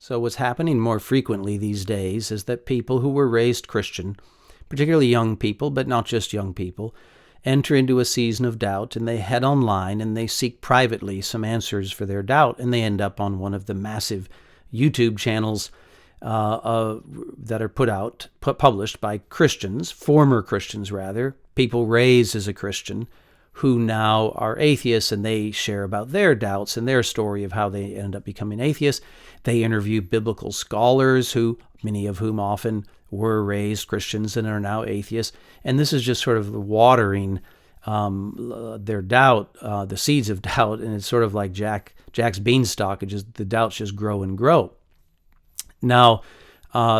So what's happening more frequently these days is that people who were raised Christian, particularly young people, but not just young people, enter into a season of doubt, and they head online and they seek privately some answers for their doubt, and they end up on one of the massive YouTube channels that are published by Christians, former Christians rather, people raised as a Christian, who now are atheists, and they share about their doubts and their story of how they end up becoming atheists. They interview biblical scholars, many of whom often were raised Christians and are now atheists. And this is just sort of watering their doubt, the seeds of doubt, and it's sort of like Jack's beanstalk. The doubts just grow and grow. Now,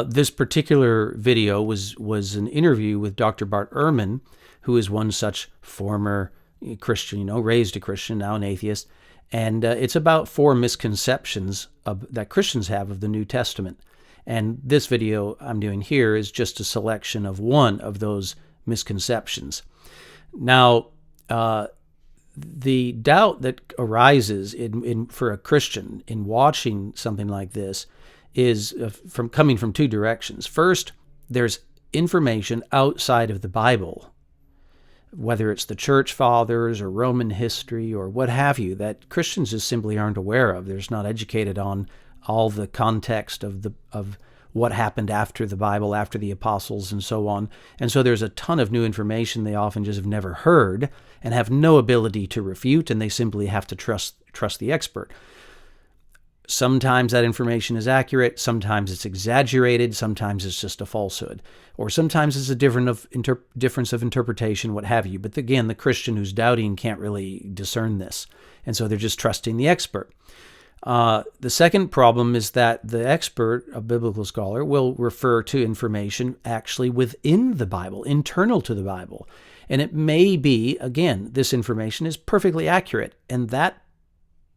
this particular video was an interview with Dr. Bart Ehrman, who is one such former Christian, raised a Christian, now an atheist. And it's about 4 misconceptions that Christians have of the New Testament. And this video I'm doing here is just a selection of one of those misconceptions. Now, the doubt that arises for a Christian in watching something like this is coming from 2 directions. First, there's information outside of the Bible, whether it's the church fathers or Roman history or what have you, that Christians just simply aren't aware of. They're just not educated on all the context of what happened after the Bible, after the apostles, and so on. And so there's a ton of new information they often just have never heard and have no ability to refute, and they simply have to trust the expert. Sometimes that information is accurate, sometimes it's exaggerated, sometimes it's just a falsehood, or sometimes it's a difference of interpretation, what have you. But again, the Christian who's doubting can't really discern this, and so they're just trusting the expert. The second problem is that the expert, a biblical scholar, will refer to information actually within the Bible, internal to the Bible. And it may be, again, this information is perfectly accurate, and that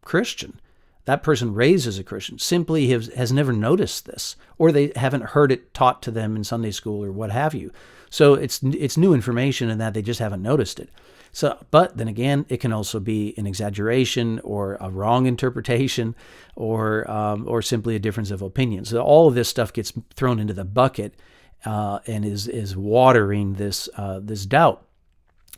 Christian, that person raised as a Christian, simply has never noticed this, or they haven't heard it taught to them in Sunday school or what have you. So it's new information in that they just haven't noticed it. So, but then again, it can also be an exaggeration or a wrong interpretation or simply a difference of opinion. So all of this stuff gets thrown into the bucket and is watering this doubt.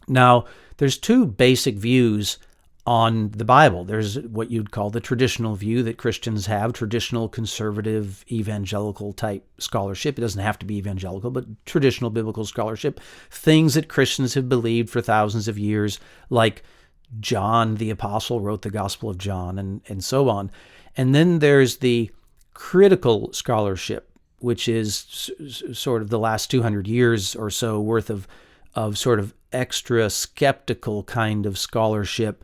Now, there's 2 basic views on the Bible. There's what you'd call the traditional view that Christians have, traditional conservative evangelical type scholarship. It doesn't have to be evangelical, but traditional biblical scholarship, things that Christians have believed for thousands of years, like John the Apostle wrote the Gospel of John and so on. And then there's the critical scholarship, which is sort of the last 200 years or so worth of sort of extra skeptical kind of scholarship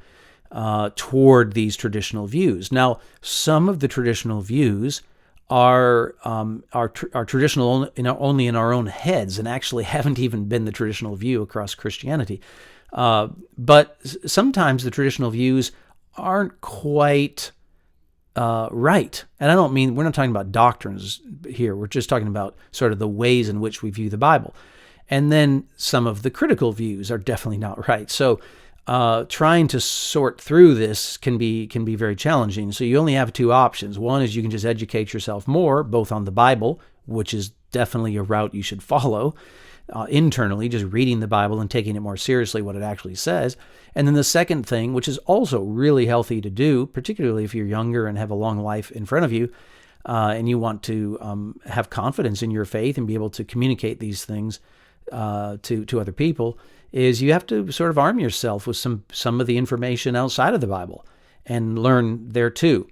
toward these traditional views. Now, some of the traditional views are traditional only in our own heads, and actually haven't even been the traditional view across Christianity. But sometimes the traditional views aren't quite right. And I don't mean, we're not talking about doctrines here. We're just talking about sort of the ways in which we view the Bible. And then some of the critical views are definitely not right. So trying to sort through this can be very challenging. So you only have 2 options. One is you can just educate yourself more, both on the Bible, which is definitely a route you should follow, internally, just reading the Bible and taking it more seriously, what it actually says. And then the second thing, which is also really healthy to do, particularly if you're younger and have a long life in front of you, and you want to have confidence in your faith and be able to communicate these things to other people, is you have to sort of arm yourself with some of the information outside of the Bible and learn there too.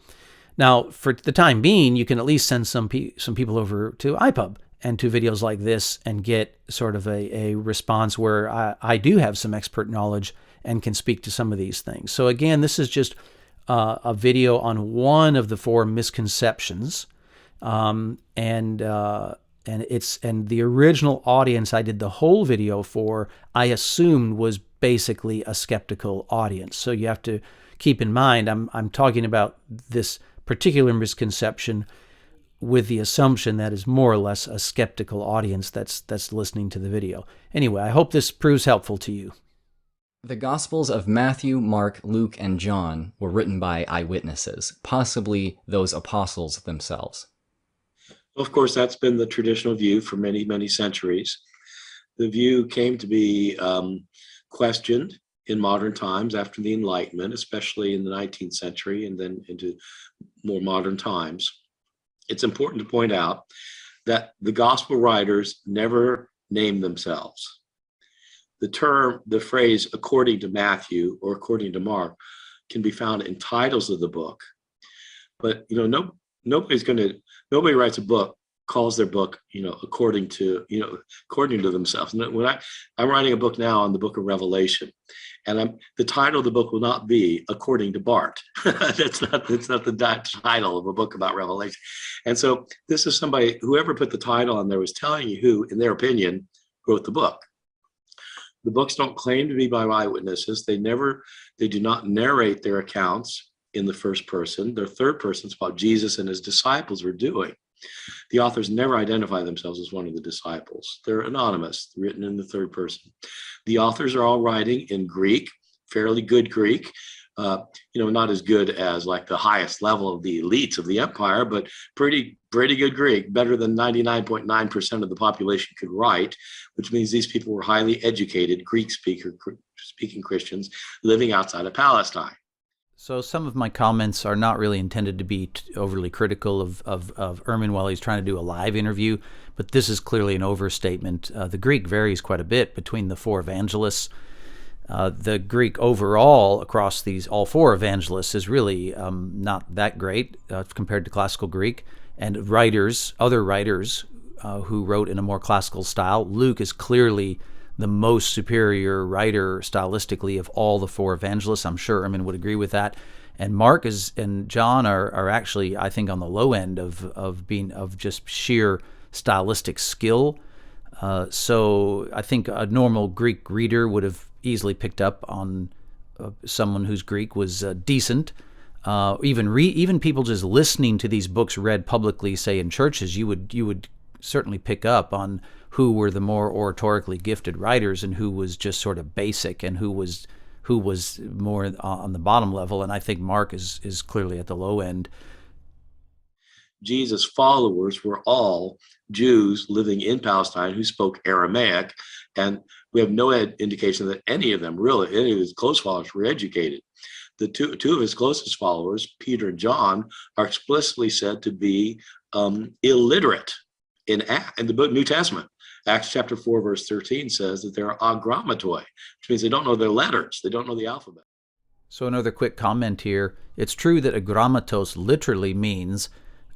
Now, for the time being, you can at least send some people over to iPUB and to videos like this and get sort of a response where I do have some expert knowledge and can speak to some of these things. So again, this is just a video on one of the 4 misconceptions, and the original audience I did the whole video for, I assumed was basically a skeptical audience. So you have to keep in mind, I'm talking about this particular misconception with the assumption that is more or less a skeptical audience that's listening to the video. Anyway, I hope this proves helpful to you. The Gospels of Matthew, Mark, Luke, and John were written by eyewitnesses, possibly those apostles themselves. Of course, that's been the traditional view for many, many centuries. The view came to be questioned in modern times after the Enlightenment, especially in the 19th century and then into more modern times. It's important to point out that the gospel writers never name themselves. The phrase according to Matthew or according to Mark can be found in titles of the book, but nobody writes a book, calls their book, according to themselves. And when I'm writing a book now on the book of Revelation, and the title of the book will not be according to Bart. It's not the title of a book about Revelation. And so this is whoever put the title on there was telling you who, in their opinion, wrote the book. The books don't claim to be by eyewitnesses. They do not narrate their accounts in the first person. They're third persons, what Jesus and his disciples were doing. The authors never identify themselves as one of the disciples. They're anonymous, written in the third person. The authors are all writing in Greek, fairly good Greek, not as good as like the highest level of the elites of the empire, but pretty good Greek, better than 99.9% of the population could write, which means these people were highly educated Greek-speaking Christians living outside of Palestine. So some of my comments are not really intended to be overly critical of Ehrman while he's trying to do a live interview, but this is clearly an overstatement. The Greek varies quite a bit between the four evangelists. The Greek overall across all four evangelists is really not that great compared to classical Greek. And other writers who wrote in a more classical style, Luke is clearly the most superior writer stylistically of all the four evangelists. I'm sure Ehrman would agree with that. And Mark and John are actually, I think, on the low end of just sheer stylistic skill. So I think a normal Greek reader would have easily picked up on someone whose Greek was decent. Even people just listening to these books read publicly, say in churches, you would certainly pick up on who were the more oratorically gifted writers and who was just sort of basic and who was more on the bottom level. And I think Mark is clearly at the low end. Jesus' followers were all Jews living in Palestine who spoke Aramaic, and we have no indication that any of his close followers were educated. The two of his closest followers, Peter and John, are explicitly said to be illiterate in the New Testament. Acts chapter 4, verse 13 says that they're agrammatoi, which means they don't know their letters. They don't know the alphabet. So another quick comment here. It's true that agrammatos literally means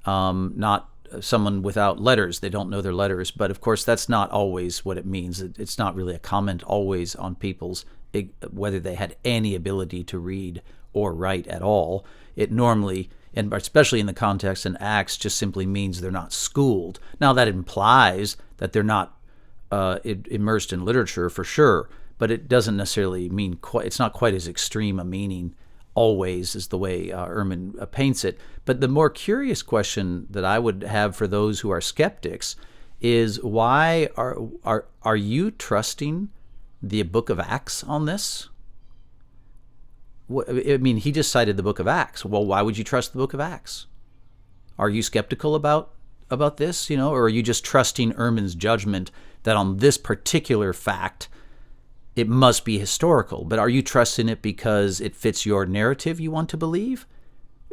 not someone without letters. They don't know their letters. But of course, that's not always what it means. It's not really a comment always on people's, whether they had any ability to read or write at all. It normally, and especially in the context in Acts, just simply means they're not schooled. Now that implies that they're not immersed in literature for sure, but it doesn't necessarily mean it's not quite as extreme a meaning always as the way Ehrman paints it. But the more curious question that I would have for those who are skeptics is, why are you trusting the book of Acts on this? I mean, he just cited the book of Acts. Well, why would you trust the book of Acts? Are you skeptical about this, or are you just trusting Ehrman's judgment that on this particular fact, it must be historical? But are you trusting it because it fits your narrative you want to believe?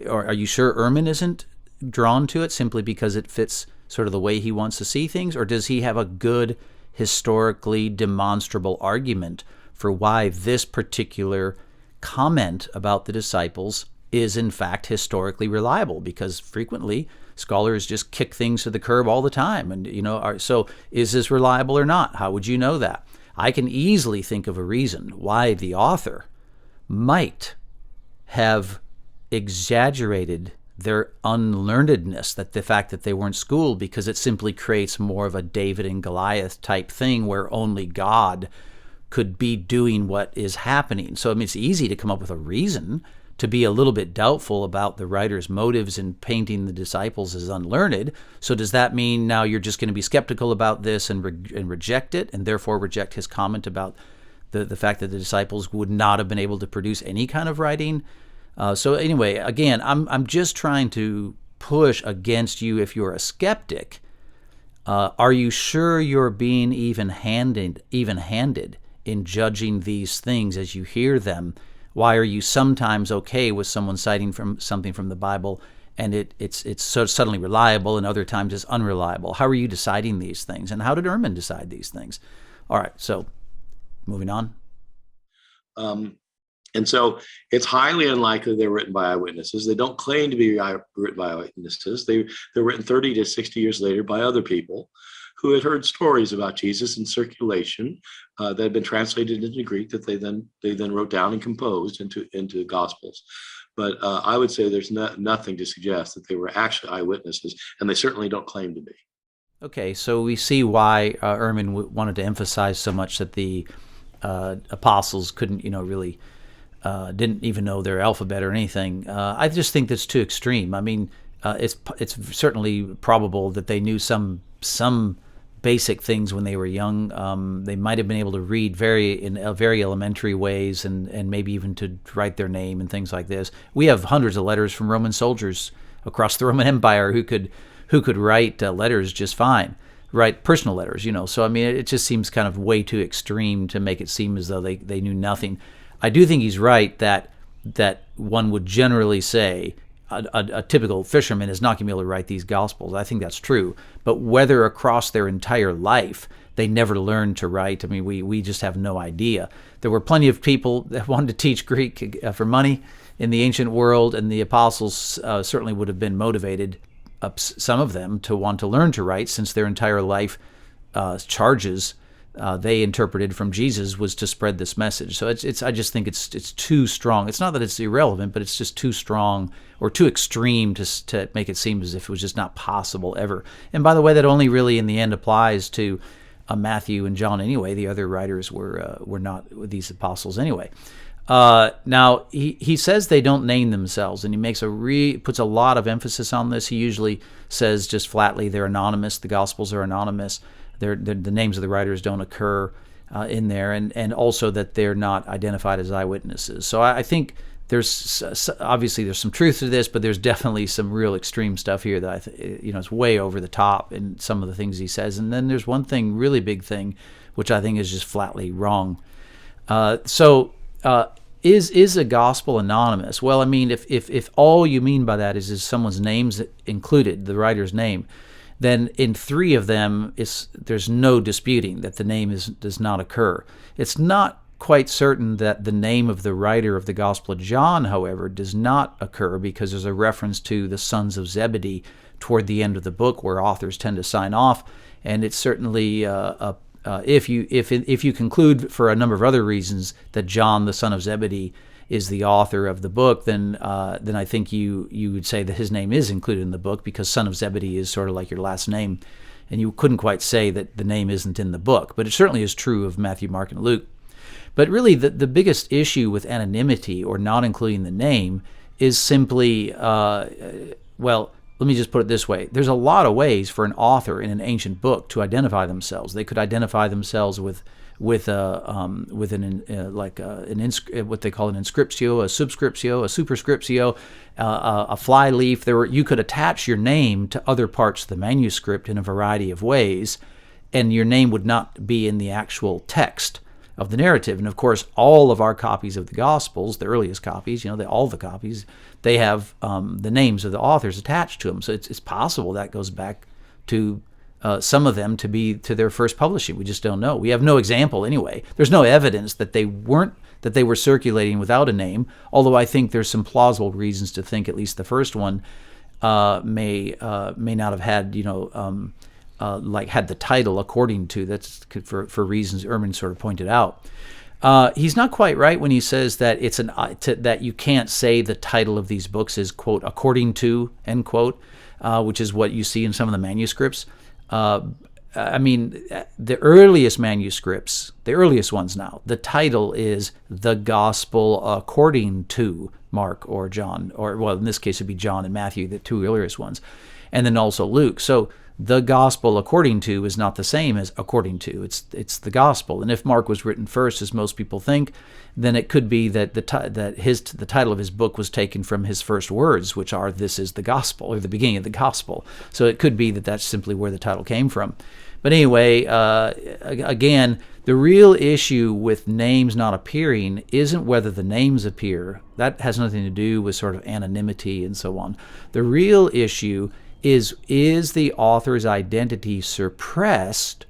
Or are you sure Ehrman isn't drawn to it simply because it fits sort of the way he wants to see things? Or does he have a good, historically demonstrable argument for why this particular comment about the disciples is in fact historically reliable? Because frequently scholars just kick things to the curb all the time. And, so is this reliable or not? How would you know that? I can easily think of a reason why the author might have exaggerated their unlearnedness, that the fact that they weren't schooled, because it simply creates more of a David and Goliath type thing where only God could be doing what is happening. So it's easy to come up with a reason to be a little bit doubtful about the writer's motives in painting the disciples as unlearned. So does that mean now you're just going to be skeptical about this and reject it, and therefore reject his comment about the fact that the disciples would not have been able to produce any kind of writing? So anyway, again, I'm just trying to push against you if you're a skeptic. Are you sure you're being even-handed in judging these things as you hear them? Why are you sometimes okay with someone citing from something from the Bible and it's so suddenly reliable, and other times it's unreliable? How are you deciding these things, and how did Ehrman decide these things? All right, so moving on. And so it's highly unlikely they're written by eyewitnesses. They don't claim to be written by eyewitnesses. They're written 30 to 60 years later by other people who had heard stories about Jesus in circulation that had been translated into Greek that they then wrote down and composed into Gospels. But I would say there's nothing to suggest that they were actually eyewitnesses, and they certainly don't claim to be. Okay, so we see why Ehrman wanted to emphasize so much that the apostles couldn't, really didn't even know their alphabet or anything. I just think that's too extreme. I mean, it's certainly probable that they knew some basic things when they were young. They might have been able to read in very elementary ways, and maybe even to write their name and things like this. We have hundreds of letters from Roman soldiers across the Roman Empire who could write letters just fine, write personal letters. So I mean, it just seems kind of way too extreme to make it seem as though they knew nothing. I do think he's right that one would generally say a typical fisherman is not going to be able to write these Gospels. I think that's true. But whether across their entire life they never learned to write, I mean, we just have no idea. There were plenty of people that wanted to teach Greek for money in the ancient world, and the apostles certainly would have been motivated, some of them, to want to learn to write, since their entire life charges they interpreted from Jesus was to spread this message. So I just think it's too strong. It's not that it's irrelevant, but it's just too strong or too extreme to make it seem as if it was just not possible ever. And by the way, that only really in the end applies to Matthew and John anyway. The other writers were not these apostles anyway. Now he says they don't name themselves, and he makes puts a lot of emphasis on this. He usually says just flatly they're anonymous. The Gospels are anonymous. The names of the writers don't occur in there, and also that they're not identified as eyewitnesses. So I think there's obviously some truth to this, but there's definitely some real extreme stuff here that it's way over the top in some of the things he says. And then there's one really big thing, which I think is just flatly wrong. Is a gospel anonymous? Well, I mean, if all you mean by that is someone's name's included, the writer's name, then in 3 of them, there's no disputing that the name does not occur. It's not quite certain that the name of the writer of the Gospel of John, however, does not occur, because there's a reference to the sons of Zebedee toward the end of the book, where authors tend to sign off, and it's certainly if you conclude for a number of other reasons that John, the son of Zebedee, is the author of the book, then I think you would say that his name is included in the book, because son of Zebedee is sort of like your last name, and you couldn't quite say that the name isn't in the book. But it certainly is true of Matthew, Mark, and Luke. But really, the biggest issue with anonymity, or not including the name, is simply, well, let me just put it this way. There's a lot of ways for an author in an ancient book to identify themselves. They could identify themselves with what they call an inscriptio, a subscriptio, a superscriptio, a fly leaf. You could attach your name to other parts of the manuscript in a variety of ways, and your name would not be in the actual text of the narrative. And of course, all of our copies of the Gospels, the earliest copies, all the copies, they have the names of the authors attached to them. So it's possible that goes back to some of them to their first publishing. We just don't know. We have no example anyway. There's no evidence that they were circulating without a name, although I think there's some plausible reasons to think at least the first one may not have had, had the title according to, that's for reasons Ehrman sort of pointed out. He's not quite right when he says that that you can't say the title of these books is, quote, according to, end quote, which is what you see in some of the manuscripts. I mean, the earliest manuscripts, the earliest ones now, the title is The Gospel According to Mark or John, or, well, in this case it'd be John and Matthew, the 2 earliest ones. and then also Luke. So the gospel according to is not the same as according to. It's the gospel. And if Mark was written first, as most people think, then it could be that the title of his book was taken from his first words, which are "This is the gospel," or the beginning of the gospel. So it could be that that's simply where the title came from. But anyway, again, the real issue with names not appearing isn't whether the names appear. That has nothing to do with sort of anonymity and so on. The real issue is the author's identity suppressed,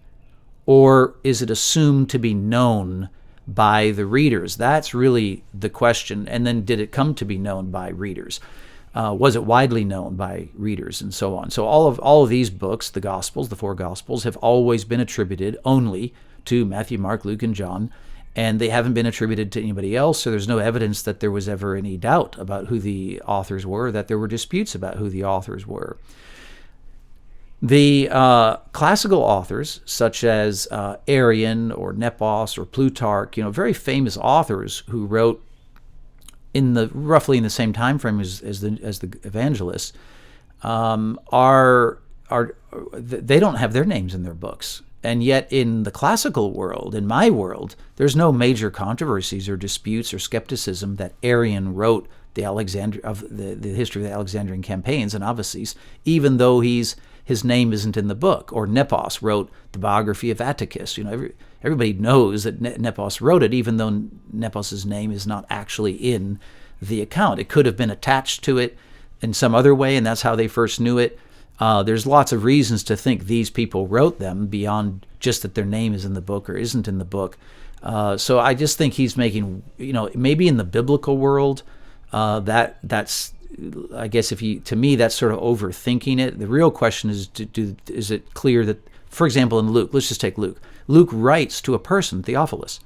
or is it assumed to be known by the readers? That's really the question. And then did it come to be known by readers? Was it widely known by readers, and so on? So all of these books, the Gospels, the four Gospels, have always been attributed only to Matthew, Mark, Luke, and John, and they haven't been attributed to anybody else, so there's no evidence that there was ever any doubt about who the authors were, that there were disputes about who the authors were. The classical authors, such as Arian or Nepos or Plutarch, very famous authors who wrote roughly in the same time frame as the evangelists, they don't have their names in their books. And yet in the classical world, in my world, there's no major controversies or disputes or skepticism that Arian wrote the history of the Alexandrian campaigns and Anabasis, even though his name isn't in the book. Or Nepos wrote the biography of Atticus. Everybody knows that Nepos wrote it, even though Nepos's name is not actually in the account. It could have been attached to it in some other way, and that's how they first knew it. There's lots of reasons to think these people wrote them beyond just that their name is in the book or isn't in the book. So I just think he's making, maybe in the biblical world, that's, I guess to me, that's sort of overthinking it. The real question is, is it clear that, for example, in Luke, let's just take Luke. Luke writes to a person, Theophilus,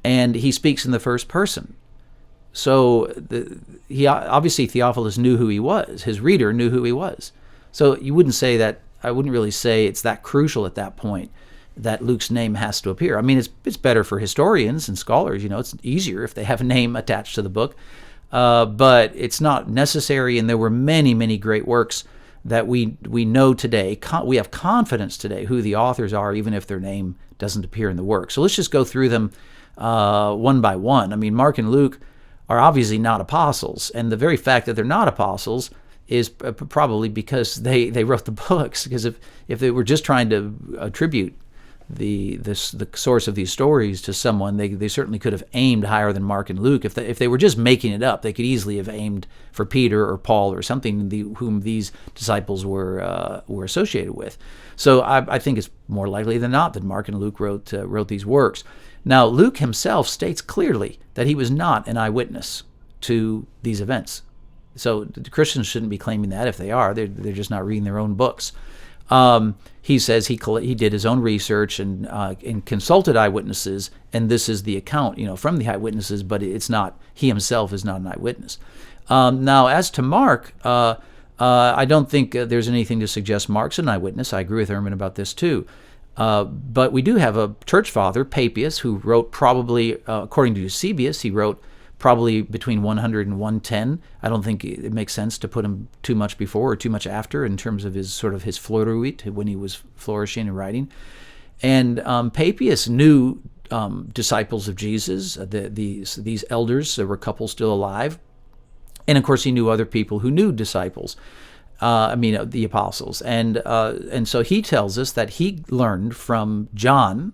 and he speaks in the first person. So obviously Theophilus knew who he was. His reader knew who he was. So I wouldn't really say it's that crucial at that point that Luke's name has to appear. I mean, it's better for historians and scholars. It's easier if they have a name attached to the book. But it's not necessary, and there were many, many great works that we know today. We have confidence today who the authors are, even if their name doesn't appear in the work. So let's just go through them one by one. I mean, Mark and Luke are obviously not apostles, and the very fact that they're not apostles is probably because they wrote the books. Because if they were just trying to attribute the source of these stories to someone, they certainly could have aimed higher than Mark and Luke. If they were just making it up, they could easily have aimed for Peter or Paul or something whom these disciples were associated with. So I think it's more likely than not that Mark and Luke wrote these works. Now, Luke himself states clearly that he was not an eyewitness to these events. So the Christians shouldn't be claiming that. If they are, they're just not reading their own books. He says he did his own research and consulted eyewitnesses, and this is the account, from the eyewitnesses, but it's not, he himself is not an eyewitness. Now, as to Mark, I don't think there's anything to suggest Mark's an eyewitness. I agree with Ehrman about this too. But we do have a church father, Papias, who wrote probably, according to Eusebius, he wrote probably between 100 and 110. I don't think it makes sense to put him too much before or too much after in terms of his fleuruit when he was flourishing and writing. And Papias knew disciples of Jesus, these elders. There were a couple still alive. And of course, he knew other people who knew disciples. The apostles. And so he tells us that he learned from John,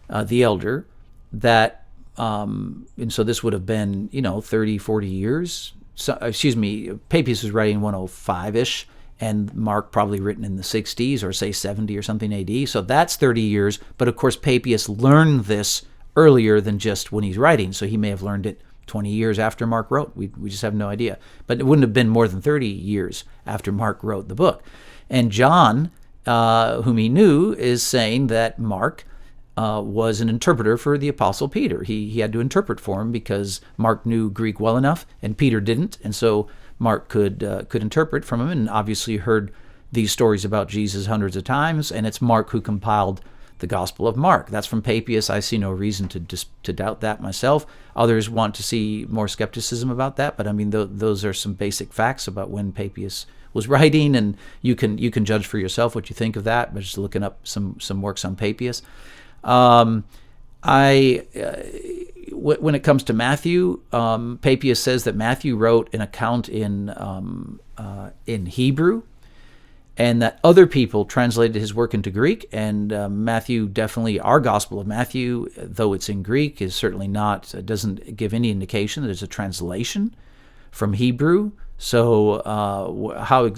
the elder, that and so this would have been, 30, 40 years. So, Papias was writing 105-ish, and Mark probably written in the 60s, or say 70 or something AD. So that's 30 years. But of course, Papias learned this earlier than just when he's writing. So he may have learned it 20 years after Mark wrote. We just have no idea. But it wouldn't have been more than 30 years after Mark wrote the book. And John, whom he knew, is saying that Mark was an interpreter for the Apostle Peter. He had to interpret for him because Mark knew Greek well enough and Peter didn't, and so Mark could interpret from him, and obviously heard these stories about Jesus hundreds of times, and it's Mark who compiled the Gospel of Mark. That's from Papias. I see no reason to doubt that myself. Others want to see more skepticism about that, but I mean, those are some basic facts about when Papias was writing, and you can judge for yourself what you think of that by just looking up some works on Papias. When it comes to Matthew, Papias says that Matthew wrote an account in Hebrew, and that other people translated his work into Greek. And Matthew, definitely our Gospel of Matthew, though it's in Greek, is certainly not, doesn't give any indication that it's a translation from Hebrew. So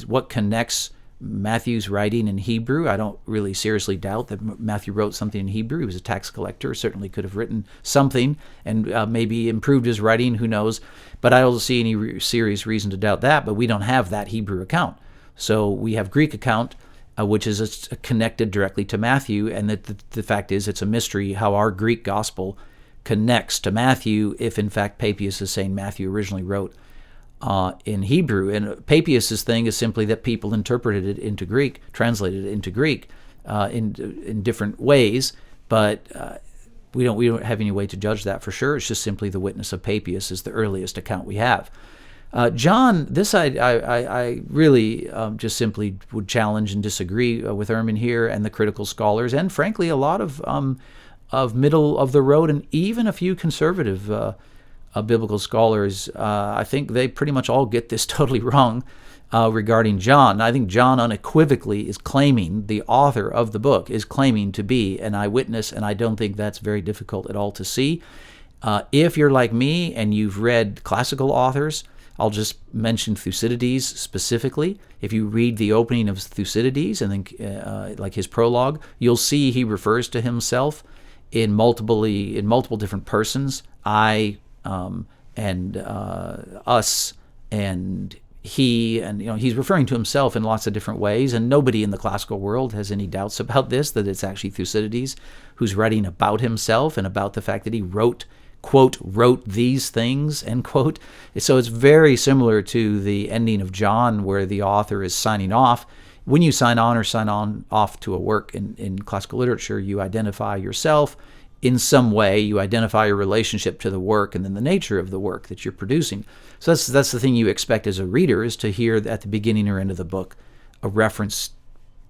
what connects Matthew's writing in Hebrew? I don't really seriously doubt that Matthew wrote something in Hebrew. He was a tax collector, certainly could have written something and maybe improved his writing, who knows. But I don't see any serious reason to doubt that, but we don't have that Hebrew account. So we have Greek account, which is connected directly to Matthew, and the fact is it's a mystery how our Greek gospel connects to Matthew if in fact Papias is saying Matthew originally wrote in Hebrew. And Papias's thing is simply that people interpreted it into Greek, translated it into Greek in different ways, but we don't have any way to judge that for sure. It's just simply the witness of Papias is the earliest account we have. John, this I really just simply would challenge and disagree with Ehrman here and the critical scholars, and frankly a lot of middle of the road and even a few conservative biblical scholars. I think they pretty much all get this totally wrong regarding John. I think John unequivocally is claiming, the author of the book is claiming to be an eyewitness, and I don't think that's very difficult at all to see. If you're like me and you've read classical authors, I'll just mention Thucydides specifically. If you read the opening of Thucydides and then like his prologue, you'll see he refers to himself in multiple different persons. I and us and he, and he's referring to himself in lots of different ways, and nobody in the classical world has any doubts about this, that it's actually Thucydides who's writing about himself and about the fact that he wrote, quote, wrote these things, end quote. So it's very similar to the ending of John where the author is signing off. When you sign on or sign on off to a work in classical literature, you identify yourself in some way, you identify your relationship to the work and then the nature of the work that you're producing. So that's the thing you expect as a reader, is to hear at the beginning or end of the book a reference,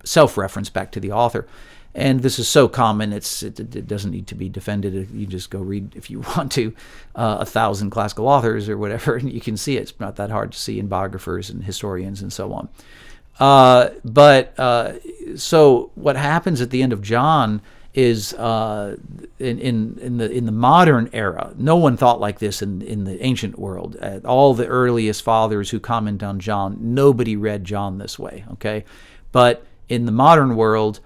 self-reference back to the author. And this is so common, it doesn't need to be defended. You just go read, if you want to, 1,000 classical authors or whatever, and you can see it. It's not that hard to see in biographers and historians and so on. So what happens at the end of John is in the modern era, no one thought like this in the ancient world. All the earliest fathers who comment on John, nobody read John this way, okay? But in the modern world,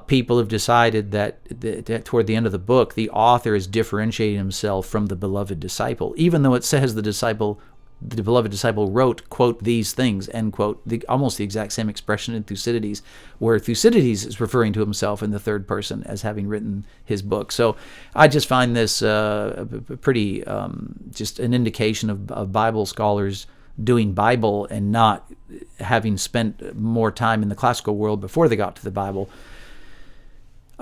people have decided that toward the end of the book, the author is differentiating himself from the beloved disciple, even though it says the beloved disciple wrote, quote, these things, end quote, almost the exact same expression in Thucydides, where Thucydides is referring to himself in the third person as having written his book. So I just find this pretty just an indication of Bible scholars doing Bible and not having spent more time in the classical world before they got to the Bible.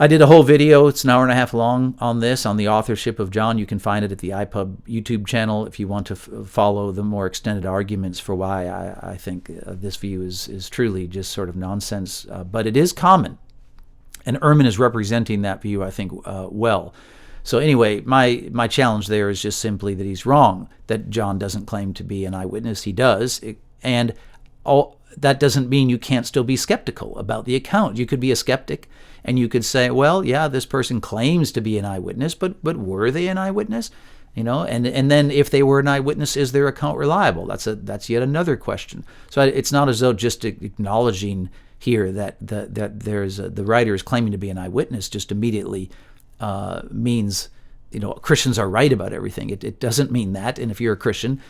I did a whole video, it's an hour and a half long, on this, on the authorship of John. You can find it at the iPUB YouTube channel if you want to follow the more extended arguments for why I think this view is truly just sort of nonsense. But it is common, and Ehrman is representing that view, I think, well. So anyway, my challenge there is just simply that he's wrong, that John doesn't claim to be an eyewitness. He does, and that doesn't mean you can't still be skeptical about the account. You could be a skeptic, and you could say, well, yeah, this person claims to be an eyewitness, but were they an eyewitness? And then if they were an eyewitness, is their account reliable? That's yet another question. So it's not as though just acknowledging here that there's the writer is claiming to be an eyewitness just immediately means Christians are right about everything. It doesn't mean that. And if you're a Christian,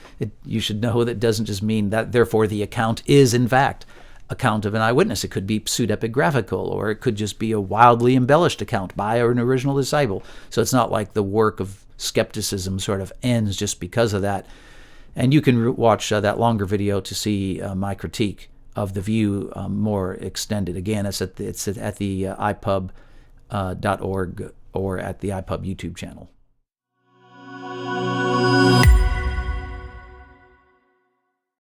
you should know that it doesn't just mean that, therefore, the account is, in fact, account of an eyewitness. It could be pseudepigraphical, or it could just be a wildly embellished account by an original disciple. So it's not like the work of skepticism sort of ends just because of that. And you can watch that longer video to see my critique of the view more extended. Again, it's at the iPUB .org or at the iPUB YouTube channel.